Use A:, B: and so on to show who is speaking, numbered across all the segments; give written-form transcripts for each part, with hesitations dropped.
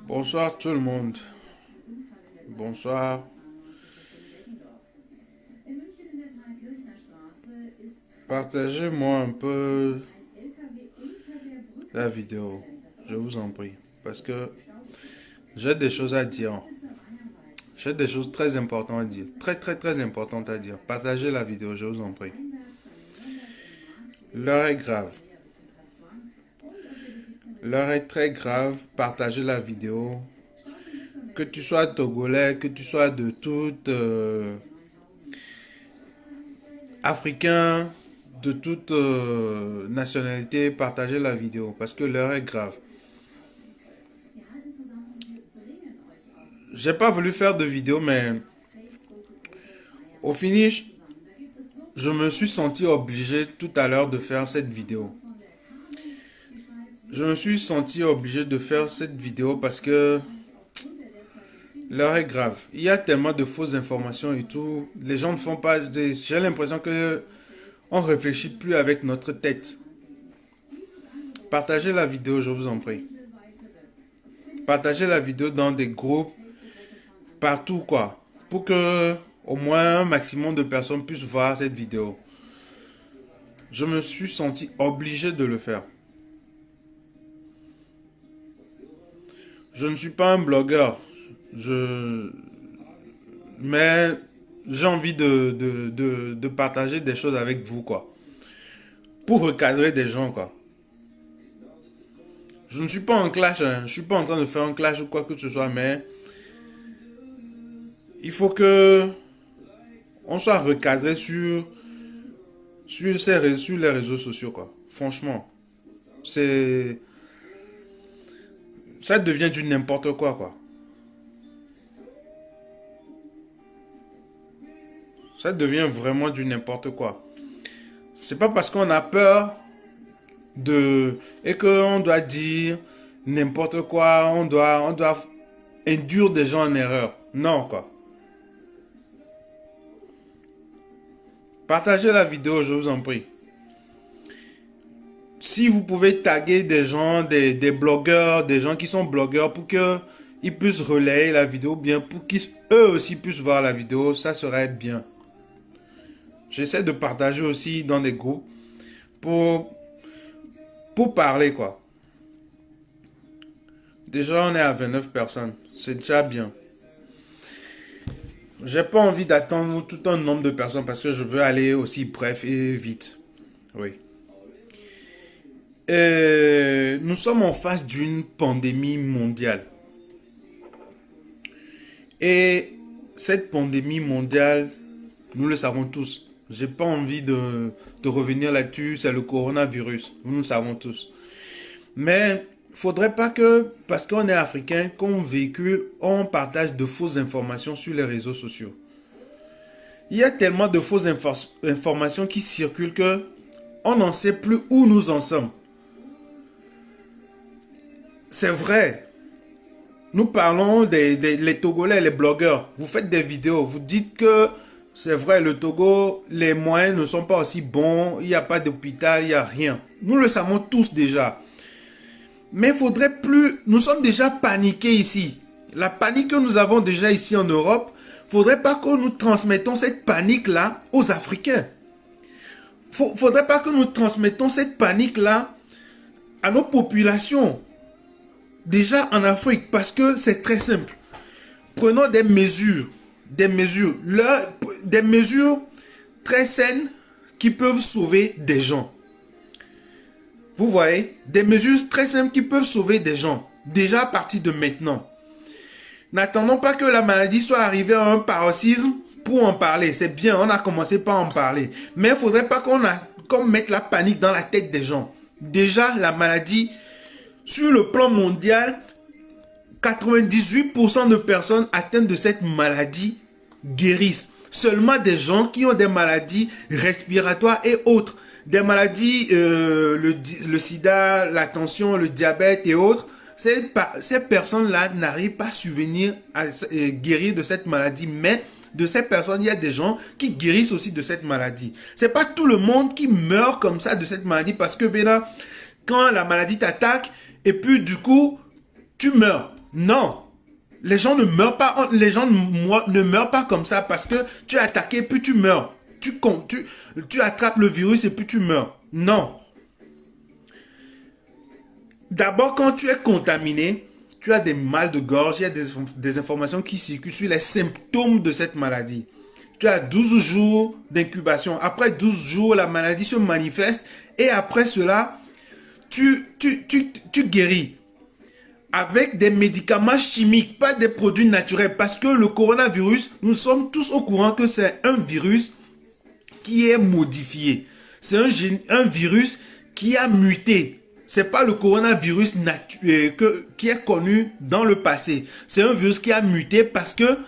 A: Bonsoir tout le monde. Bonsoir. Partagez-moi un peu la vidéo, je vous en prie, parce que j'ai des choses à dire. J'ai des choses très importantes à dire, très importantes à dire. Partagez la vidéo, je vous en prie. L'heure est grave. L'heure est très grave. Partagez la vidéo. Que tu sois togolais, que tu sois de toute africain, de toute nationalité, partagez la vidéo parce que l'heure est grave. J'ai pas voulu faire de vidéo, mais au finish, je me suis senti obligé tout à l'heure de faire cette vidéo. Je me suis senti obligé de faire cette vidéo parce que l'heure est grave. Il y a tellement de fausses informations et tout. Les gens ne font pas... J'ai l'impression que on ne réfléchit plus avec notre tête. Partagez la vidéo, je vous en prie. Partagez la vidéo dans des groupes, partout quoi. Pour que au moins un maximum de personnes puissent voir cette vidéo. Je me suis senti obligé de le faire. Je ne suis pas un blogueur. Mais j'ai envie de partager des choses avec vous quoi. Pour recadrer des gens quoi. Je ne suis pas en clash, hein. Je ne suis pas en train de faire un clash ou quoi que ce soit, mais il faut que on soit recadré sur les réseaux sociaux quoi. Franchement, ça devient du n'importe quoi. Ça devient vraiment du n'importe quoi. C'est pas parce qu'on a peur et qu'on doit dire n'importe quoi, on doit induire des gens en erreur. Non quoi. Partagez la vidéo, je vous en prie. Si vous pouvez taguer des gens, des blogueurs, des gens qui sont blogueurs pour qu'ils puissent relayer la vidéo, bien pour qu'eux aussi puissent voir la vidéo, ça serait bien. J'essaie de partager aussi dans des groupes pour parler quoi. Déjà on est à 29 personnes, c'est déjà bien. J'ai pas envie d'attendre tout un nombre de personnes parce que je veux aller aussi bref et vite. Oui. Nous sommes en face d'une pandémie mondiale. Et cette pandémie mondiale, nous le savons tous. J'ai pas envie de revenir là-dessus, c'est le coronavirus. Nous le savons tous. Mais il faudrait pas que, parce qu'on est africain, qu'on véhicule, on partage de fausses informations sur les réseaux sociaux. Il y a tellement de fausses informations qui circulent que on n'en sait plus où nous en sommes. C'est vrai. Nous parlons les Togolais, les blogueurs. Vous faites des vidéos, vous dites que c'est vrai, le Togo, les moyens ne sont pas aussi bons, il n'y a pas d'hôpital, il n'y a rien. Nous le savons tous déjà. Mais il faudrait plus... Nous sommes déjà paniqués ici. La panique que nous avons déjà ici en Europe, il ne faudrait pas que nous transmettons cette panique-là aux Africains. Il ne faudrait pas que nous transmettons cette panique-là à nos populations. Déjà en Afrique, parce que c'est très simple. Prenons des mesures très saines qui peuvent sauver des gens. Vous voyez, des mesures très simples qui peuvent sauver des gens, déjà à partir de maintenant. N'attendons pas que la maladie soit arrivée à un paroxysme pour en parler. C'est bien, on a commencé par en parler. Mais il ne faudrait pas qu'on mette la panique dans la tête des gens. Déjà, la maladie, sur le plan mondial, 98% de personnes atteintes de cette maladie guérissent. Seulement des gens qui ont des maladies respiratoires et autres. Des maladies, le sida, la tension, le diabète et autres. Ces personnes-là n'arrivent pas à subvenir à guérir de cette maladie. Mais de ces personnes, il y a des gens qui guérissent aussi de cette maladie. C'est pas tout le monde qui meurt comme ça de cette maladie parce que, ben là, quand la maladie t'attaque, et puis du coup, tu meurs. Non. Les gens ne meurent pas, ne meurent pas comme ça parce que tu es attaqué, puis tu meurs. Tu attrapes le virus et puis tu meurs. Non. D'abord, quand tu es contaminé, tu as des mal de gorge, il y a des informations qui circulent sur les symptômes de cette maladie. Tu as 12 jours d'incubation. Après 12 jours, la maladie se manifeste et après cela, tu guéris. Avec des médicaments chimiques, pas des produits naturels. Parce que le coronavirus, nous sommes tous au courant que c'est un virus qui est modifié. C'est un virus qui a muté. C'est pas le coronavirus qui est connu dans le passé. C'est un virus qui a muté parce que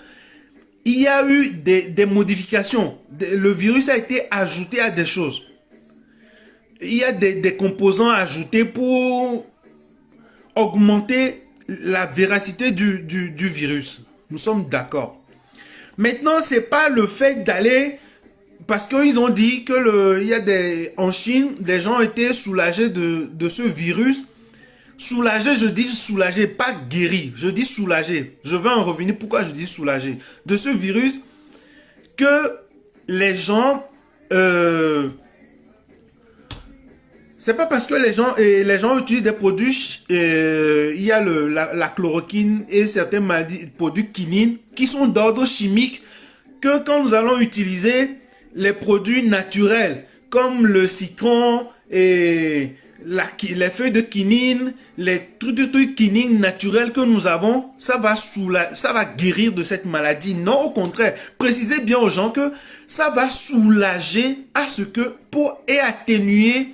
A: il y a eu des modifications. Le virus a été ajouté à des choses. Il y a des composants ajoutés pour augmenter la véracité du virus. Nous sommes d'accord. Maintenant, c'est pas le fait d'aller... Parce qu'ils ont dit que en Chine, des gens étaient soulagés de ce virus. Soulagés, je dis soulagés, pas guéris. Je dis soulagés. Je vais en revenir. Pourquoi je dis soulagés? De ce virus que les gens... c'est pas parce que les gens utilisent des produits, il y a la chloroquine et certains produits quinines qui sont d'ordre chimique que quand nous allons utiliser les produits naturels comme le citron et les feuilles de quinine, les trucs quinine naturels que nous avons, ça va guérir de cette maladie. Non, au contraire, précisez bien aux gens que ça va soulager et atténuer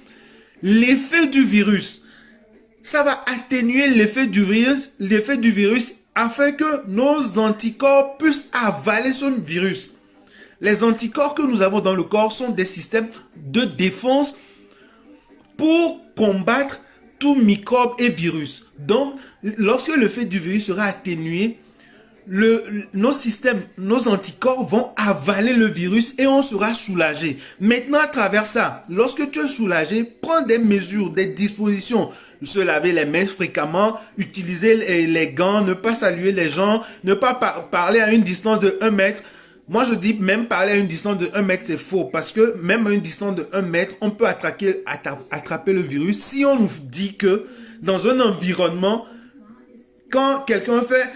A: l'effet du virus. Ça va atténuer l'effet du virus afin que nos anticorps puissent avaler ce virus. Les anticorps que nous avons dans le corps sont des systèmes de défense pour combattre tout microbe et virus. Donc, lorsque l'effet du virus sera atténué, nos anticorps vont avaler le virus et on sera soulagé. Maintenant, à travers ça, lorsque tu es soulagé, prends des mesures, des dispositions. Se laver les mains fréquemment, utiliser les gants, ne pas saluer les gens, ne pas parler à une distance de 1 mètre. Moi, je dis même parler à une distance de 1 mètre, c'est faux. Parce que même à une distance de 1 mètre, on peut attraper le virus. Si on nous dit que dans un environnement, quand quelqu'un fait...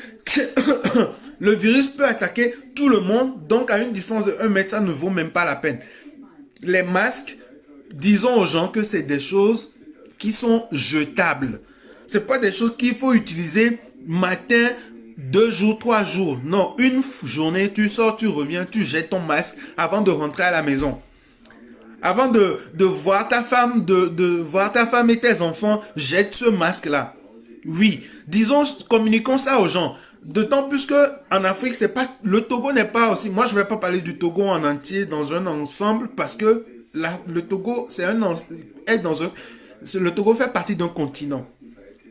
A: le virus peut attaquer tout le monde. Donc, à une distance de 1 mètre, ça ne vaut même pas la peine. Les masques, disons aux gens que c'est des choses qui sont jetables. Ce n'est pas des choses qu'il faut utiliser matin, 2 jours, 3 jours. Non, une journée, tu sors, tu reviens, tu jettes ton masque avant de rentrer à la maison. Avant de voir ta femme, de voir ta femme et tes enfants, jette ce masque-là. Oui, disons, communiquons ça aux gens. D'autant plus que en Afrique, le Togo n'est pas aussi... Moi, je ne vais pas parler du Togo en entier dans un ensemble parce que le Togo, le Togo fait partie d'un continent.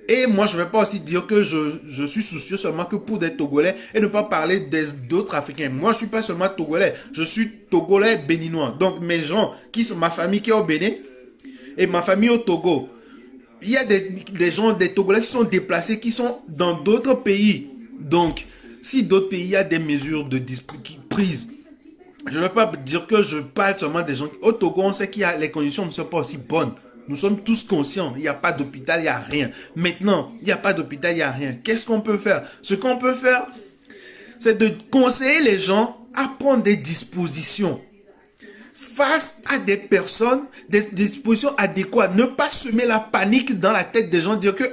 A: Et moi, je ne vais pas aussi dire que je suis soucieux seulement que pour des Togolais et ne pas parler d'autres Africains. Moi, je ne suis pas seulement Togolais, je suis Togolais béninois. Donc, mes gens, ma famille qui est au Bénin et ma famille au Togo, il y a des gens, des Togolais qui sont déplacés, qui sont dans d'autres pays. Donc, si d'autres pays, il y a des mesures prises, je ne vais pas dire que je parle seulement des gens. Au Togo, on sait que les conditions ne sont pas aussi bonnes. Nous sommes tous conscients. Il n'y a pas d'hôpital, il n'y a rien. Maintenant, il n'y a pas d'hôpital, il n'y a rien. Qu'est-ce qu'on peut faire? Ce qu'on peut faire, c'est de conseiller les gens à prendre des dispositions face à des personnes, des dispositions adéquates. Ne pas semer la panique dans la tête des gens, dire que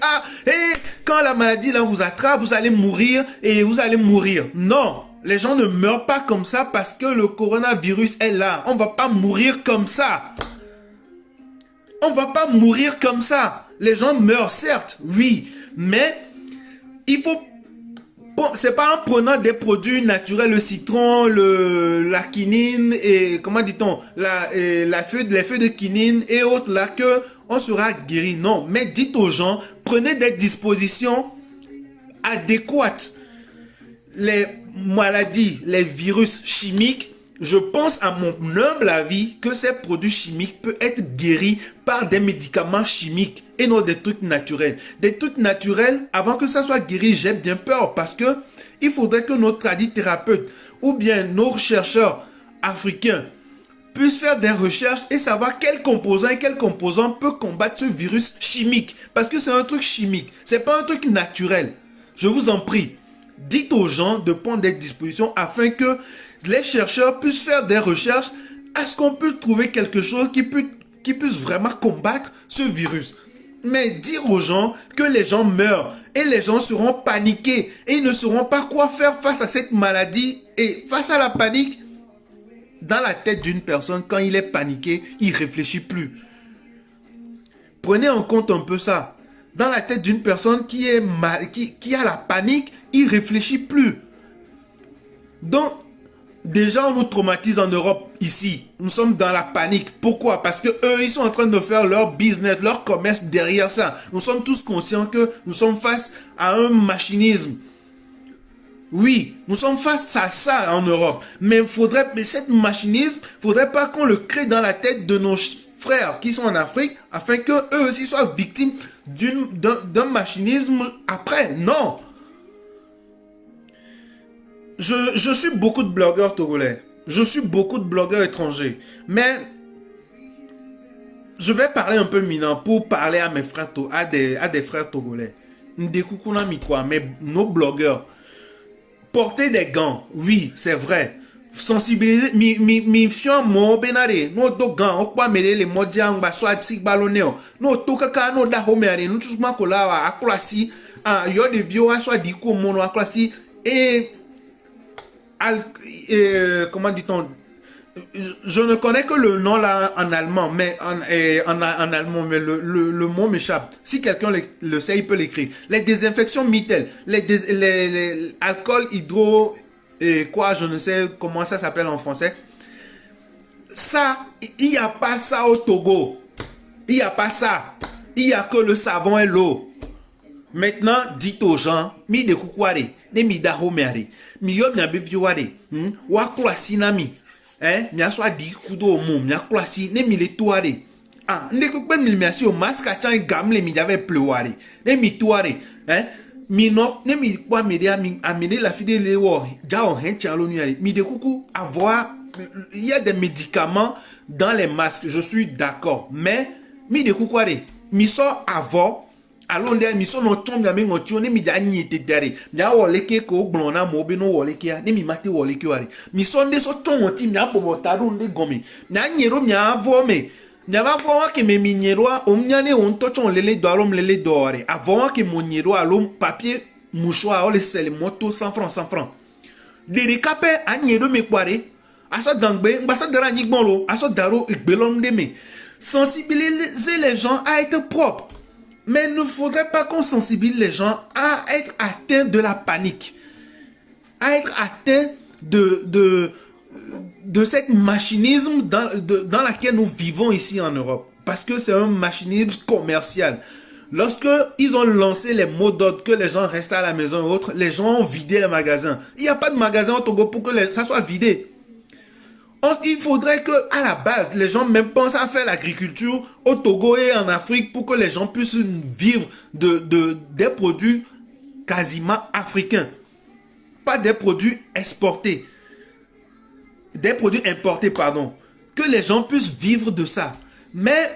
A: quand la maladie là vous attrape, vous allez mourir et vous allez mourir. Non, les gens ne meurent pas comme ça parce que le coronavirus est là. On ne va pas mourir comme ça. On ne va pas mourir comme ça. Les gens meurent, certes, oui, mais il faut... C'est pas en prenant des produits naturels, le citron, la quinine et comment dit-on, les feuilles de quinine et autres là que on sera guéri. Non, mais dites aux gens, prenez des dispositions adéquates. maladies, les virus chimiques, je pense à mon humble avis que ces produits chimiques peuvent être guéris par des médicaments chimiques et non des trucs naturels. Des trucs naturels, avant que ça soit guéri, j'ai bien peur parce que il faudrait que nos tradithérapeutes ou bien nos chercheurs africains puissent faire des recherches et savoir quel composant peut combattre ce virus chimique. Parce que c'est un truc chimique, c'est pas un truc naturel. Je vous en prie, dites aux gens de prendre des dispositions afin que les chercheurs puissent faire des recherches à ce qu'on puisse trouver quelque chose qui puisse vraiment combattre ce virus. Mais dire aux gens que les gens meurent et les gens seront paniqués et ils ne sauront pas quoi faire face à cette maladie et face à la panique, dans la tête d'une personne, quand il est paniqué, il ne réfléchit plus. Prenez en compte un peu ça. Dans la tête d'une personne qui a la panique, il ne réfléchit plus. Donc, déjà, on nous traumatise en Europe, ici. Nous sommes dans la panique. Pourquoi? Parce que eux, ils sont en train de faire leur business, leur commerce derrière ça. Nous sommes tous conscients que nous sommes face à un machinisme. Oui, nous sommes face à ça en Europe. Mais cette machinisme, faudrait pas qu'on le crée dans la tête de nos frères qui sont en Afrique, afin qu'eux aussi soient victimes d'un machinisme après. Non. Je suis beaucoup de blogueurs togolais. Je suis beaucoup de blogueurs étrangers. Mais je vais parler un peu minant pour parler à mes frères, à des frères togolais. Mais nos blogueurs, porter des gants, oui, c'est vrai. Sensibiliser, mi fion mo benare, no do gants, okwa mele le modiang ba soit sik baloneo. No to kaka no da homeare, no chusma kola aklasi, yo de vio soit di ko mono aklasi et comment dit-on? Je ne connais que le nom là en allemand, mais en allemand, mais le mot m'échappe. Si quelqu'un le sait, il peut l'écrire. Les désinfections Mittel, les alcool hydro, je ne sais comment ça s'appelle en français. Ça, il n'y a pas ça au Togo. Il n'y a pas ça. Il n'y a que le savon et l'eau. Maintenant, dites aux gens, mi de kukware, ne mi da homeare, mi yo mi abeviware, wa klasi na mi, mi aswa di kudo mo, mi klasi, ne mi le tuare. Ne kukpe mi mi asi o maska chan gamle mi jave pleuare, ne mi tuare, mi no, ne mi kwa mi de amene la fide le wo, ja on hen chalo nuare, mi de kuku avoir, il y a des médicaments dans les masques, je suis d'accord, mais mi de kukware, mi so avoir. Alors les missions no chom ya me ngotio ne mi ja nyete dare ya wole ke ko gbon mo be no wole ke ne mi mate wole ke ware mission de so chom oti mi abobo taru nde gomi na nyero mi avo me nya va vo ke me mi nyero o mnyane on to chon lele do alom lele dore avant que mon nyero alom papier mouchoir o le sel moto 100 francs de recapé a nyero me kware aso dangbe ngba so dara nyigbon lo aso daro igbelon de me sensibiliser les gens à être propres. Mais il ne faudrait pas qu'on sensibilise les gens à être atteints de la panique, à être atteints de cette machinisme dans laquelle nous vivons ici en Europe. Parce que c'est un machinisme commercial. Lorsque ils ont lancé les mots d'ordre que les gens restent à la maison et autres, les gens ont vidé les magasins. Il n'y a pas de magasin au Togo pour que ça soit vidé. Il faudrait que, à la base, les gens même pensent à faire l'agriculture au Togo et en Afrique pour que les gens puissent vivre des produits quasiment africains. Pas des produits exportés. Des produits importés, pardon. Que les gens puissent vivre de ça. Mais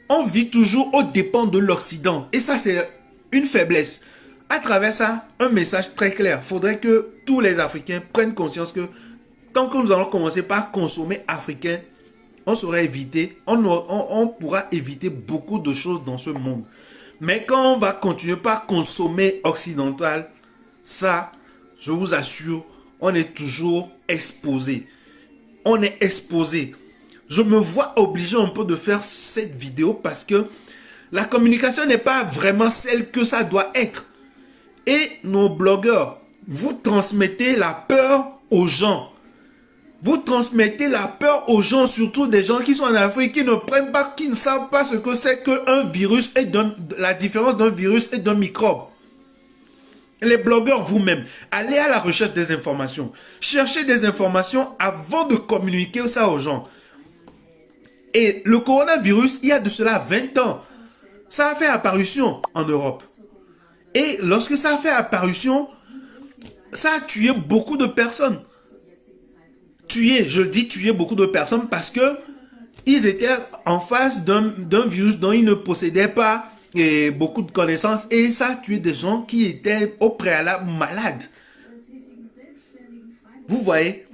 A: on vit toujours aux dépens de l'Occident. Et ça, c'est une faiblesse. À travers ça, un message très clair. Il faudrait que tous les Africains prennent conscience que tant que nous allons commencer par consommer africain, on saura éviter, on pourra éviter beaucoup de choses dans ce monde. Mais quand on va continuer par consommer occidental, ça, je vous assure, on est toujours exposé. On est exposé. Je me vois obligé un peu de faire cette vidéo parce que la communication n'est pas vraiment celle que ça doit être. Et nos blogueurs, vous transmettez la peur aux gens. Vous transmettez la peur aux gens, surtout des gens qui sont en Afrique, qui ne prennent pas, qui ne savent pas ce que c'est qu'un virus et la différence d'un virus et d'un microbe. Les blogueurs vous-même, allez à la recherche des informations. Cherchez des informations avant de communiquer ça aux gens. Et le coronavirus, il y a de cela 20 ans, ça a fait apparition en Europe. Et lorsque ça a fait apparition, ça a tué beaucoup de personnes. Tué, je dis tué beaucoup de personnes parce que ils étaient en face d'un virus dont ils ne possédaient pas beaucoup de connaissances et ça a tué des gens qui étaient au préalable malades. Vous voyez?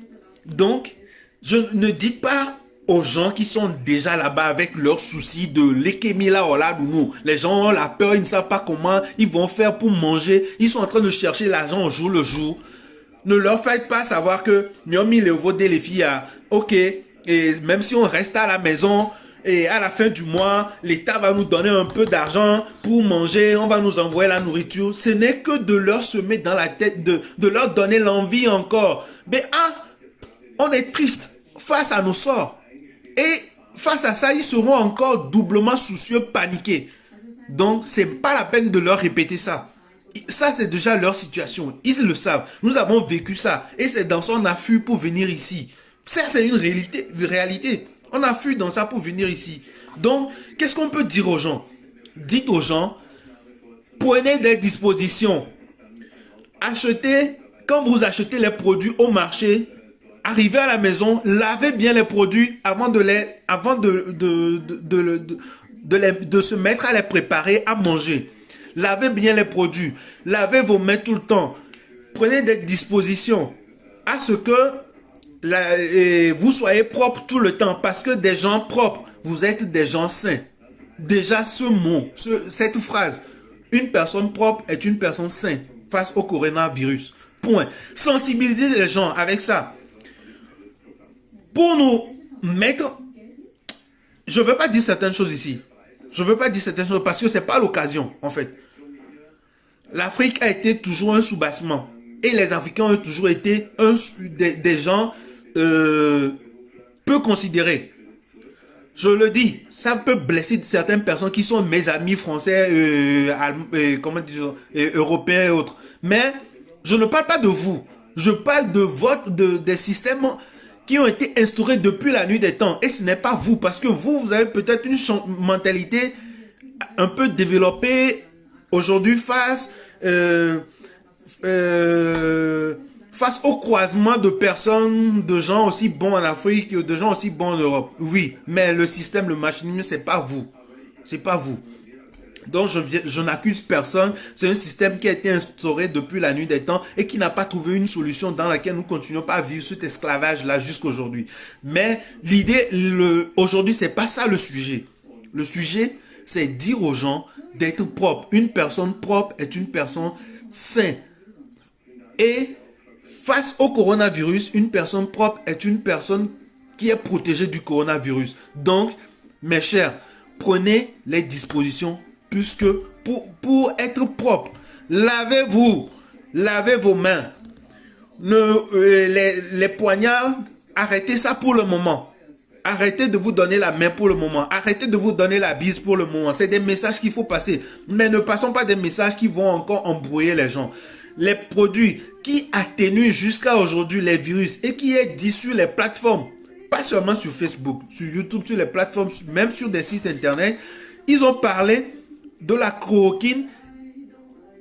A: Donc, je ne dis pas aux gens qui sont déjà là-bas avec leurs soucis de l'échémie là, nous. Les gens ont la peur, ils ne savent pas comment ils vont faire pour manger. Ils sont en train de chercher l'argent au jour le jour. Ne leur faites pas savoir que Miomi le vaut des filles, ok, et même si on reste à la maison, et à la fin du mois, l'État va nous donner un peu d'argent pour manger, on va nous envoyer la nourriture. Ce n'est que de leur semer dans la tête, de leur donner l'envie encore. Mais on est triste face à nos sorts. Et face à ça, ils seront encore doublement soucieux, paniqués. Donc, c'est pas la peine de leur répéter ça. Ça, c'est déjà leur situation. Ils le savent. Nous avons vécu ça. Et c'est dans ça qu'on a fui pour venir ici. Ça, c'est une réalité. On a fui dans ça pour venir ici. Donc, qu'est-ce qu'on peut dire aux gens? Dites aux gens, prenez des dispositions. Achetez, quand vous achetez les produits au marché, arrivez à la maison, lavez bien les produits avant de se mettre à les préparer, à manger. Lavez bien les produits. Lavez vos mains tout le temps. Prenez des dispositions à ce que vous soyez propre tout le temps. Parce que des gens propres, vous êtes des gens sains. Déjà ce mot, cette phrase, une personne propre est une personne saine face au coronavirus. Point. Sensibiliser les gens avec ça. Pour nous mettre... Je ne veux pas dire certaines choses ici. Je ne veux pas dire certaines choses parce que ce n'est pas l'occasion, en fait. L'Afrique a été toujours un soubassement. Et les Africains ont toujours été des gens peu considérés. Je le dis, ça peut blesser certaines personnes qui sont mes amis français, européens et autres. Mais je ne parle pas de vous. Je parle des systèmes qui ont été instaurés depuis la nuit des temps. Et ce n'est pas vous, parce que vous avez peut-être une mentalité un peu développée aujourd'hui face au croisement de personnes, de gens aussi bons en Afrique, de gens aussi bons en Europe. Oui, mais le système, le machinisme, c'est pas vous. C'est pas vous. Donc, je n'accuse personne. C'est un système qui a été instauré depuis la nuit des temps et qui n'a pas trouvé une solution dans laquelle nous continuons pas à vivre cet esclavage-là jusqu'aujourd'hui. Mais l'idée, aujourd'hui, c'est pas ça le sujet. Le sujet, c'est dire aux gens d'être propre. Une personne propre est une personne saine. Et face au coronavirus, une personne propre est une personne qui est protégée du coronavirus. Donc, mes chers, prenez les dispositions puisque pour être propre, lavez-vous, lavez vos mains. Les poignards, arrêtez ça pour le moment. Arrêtez de vous donner la main pour le moment. Arrêtez de vous donner la bise pour le moment. C'est des messages qu'il faut passer. Mais ne passons pas des messages qui vont encore embrouiller les gens. Les produits qui atténuent jusqu'à aujourd'hui les virus et qui est dit sur les plateformes, pas seulement sur Facebook, sur YouTube, sur les plateformes, même sur des sites internet, ils ont parlé de la chloroquine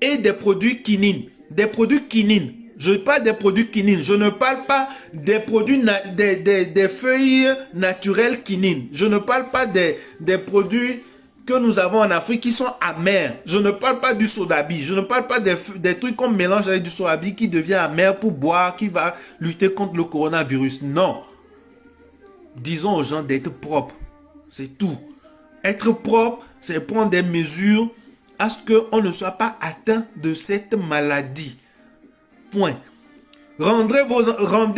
A: et des produits quinine. Des produits quinine. Je parle des produits quinine. Je ne parle pas des produits, des feuilles naturelles quinine. Je ne parle pas des produits que nous avons en Afrique qui sont amers. Je ne parle pas du sodabi. Je ne parle pas des trucs qu'on mélange avec du sodabi qui devient amer pour boire, qui va lutter contre le coronavirus. Non. Disons aux gens d'être propres. C'est tout. Être propre, c'est prendre des mesures à ce qu'on ne soit pas atteint de cette maladie. Point. Rendez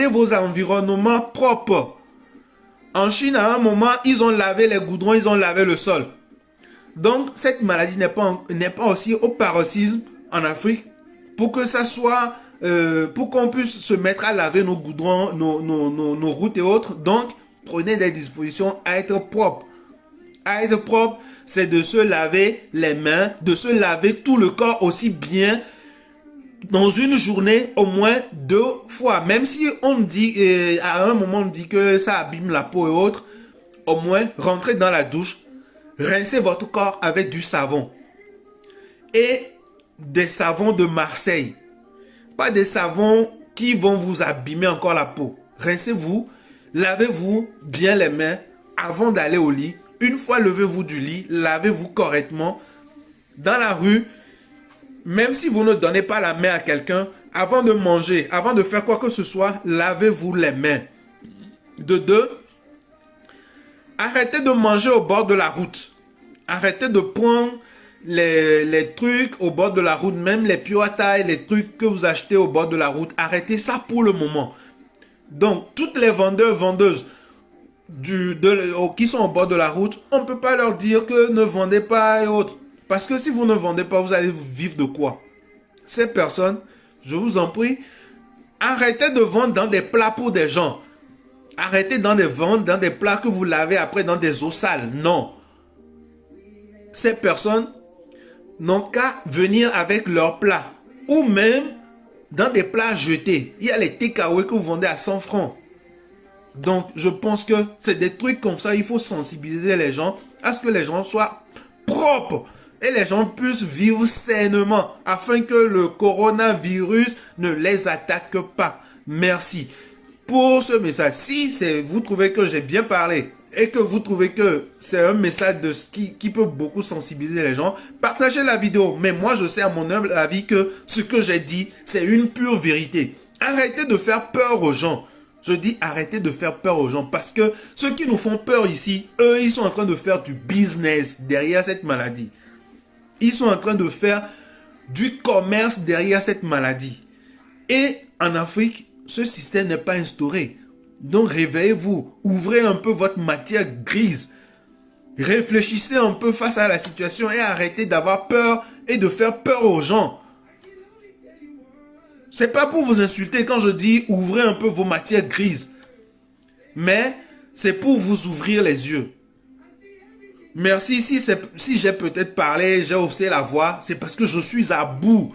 A: vos environnements propres. En Chine, à un moment, ils ont lavé les goudrons, ils ont lavé le sol. Donc, cette maladie n'est pas aussi au paroxysme en Afrique pour que ça soit, pour qu'on puisse se mettre à laver nos goudrons, nos routes et autres. Donc, prenez des dispositions à être propre. À être propre, c'est de se laver les mains, de se laver tout le corps aussi bien dans une journée au moins 2 fois. Même si on dit, à un moment on dit que ça abîme la peau et autres, au moins rentrez dans la douche, rincez votre corps avec du savon. Et des savons de Marseille. Pas des savons qui vont vous abîmer encore la peau. Rincez-vous, lavez-vous bien les mains avant d'aller au lit. Une fois levez-vous du lit, lavez-vous correctement. Dans la rue, même si vous ne donnez pas la main à quelqu'un, avant de manger, avant de faire quoi que ce soit, lavez-vous les mains. De deux, arrêtez de manger au bord de la route. Arrêtez de prendre les trucs au bord de la route, même les pioatailles, les trucs que vous achetez au bord de la route. Arrêtez ça pour le moment. Donc, toutes les vendeurs, vendeuses qui sont au bord de la route, on ne peut pas leur dire que ne vendez pas et autres. Parce que si vous ne vendez pas, vous allez vivre de quoi? Ces personnes, je vous en prie, arrêtez de vendre dans des plats pour des gens. Arrêtez de vendre dans des plats que vous lavez après dans des eaux sales. Non. Ces personnes n'ont qu'à venir avec leurs plats. Ou même dans des plats jetés. Il y a les takeaway que vous vendez à 100 francs. Donc, je pense que c'est des trucs comme ça. Il faut sensibiliser les gens à ce que les gens soient propres. Et les gens puissent vivre sainement. Afin que le coronavirus ne les attaque pas. Merci. Pour ce message, si vous trouvez que j'ai bien parlé et que vous trouvez que c'est un message qui peut beaucoup sensibiliser les gens, partagez la vidéo. Mais moi, je sais à mon humble avis que ce que j'ai dit, c'est une pure vérité. Arrêtez de faire peur aux gens. Je dis arrêtez de faire peur aux gens parce que ceux qui nous font peur ici, eux, ils sont en train de faire du business derrière cette maladie. Ils sont en train de faire du commerce derrière cette maladie. Et en Afrique, ce système n'est pas instauré. Donc réveillez-vous, ouvrez un peu votre matière grise. Réfléchissez un peu face à la situation et arrêtez d'avoir peur et de faire peur aux gens. C'est pas pour vous insulter quand je dis ouvrez un peu vos matières grises. Mais c'est pour vous ouvrir les yeux. Merci, si j'ai peut-être parlé, j'ai haussé la voix, c'est parce que je suis à bout.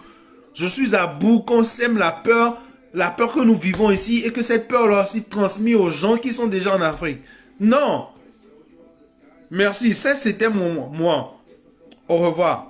A: Je suis à bout qu'on sème la peur que nous vivons ici et que cette peur-là aussi transmise aux gens qui sont déjà en Afrique. Non. Merci, ça c'était moi. Au revoir.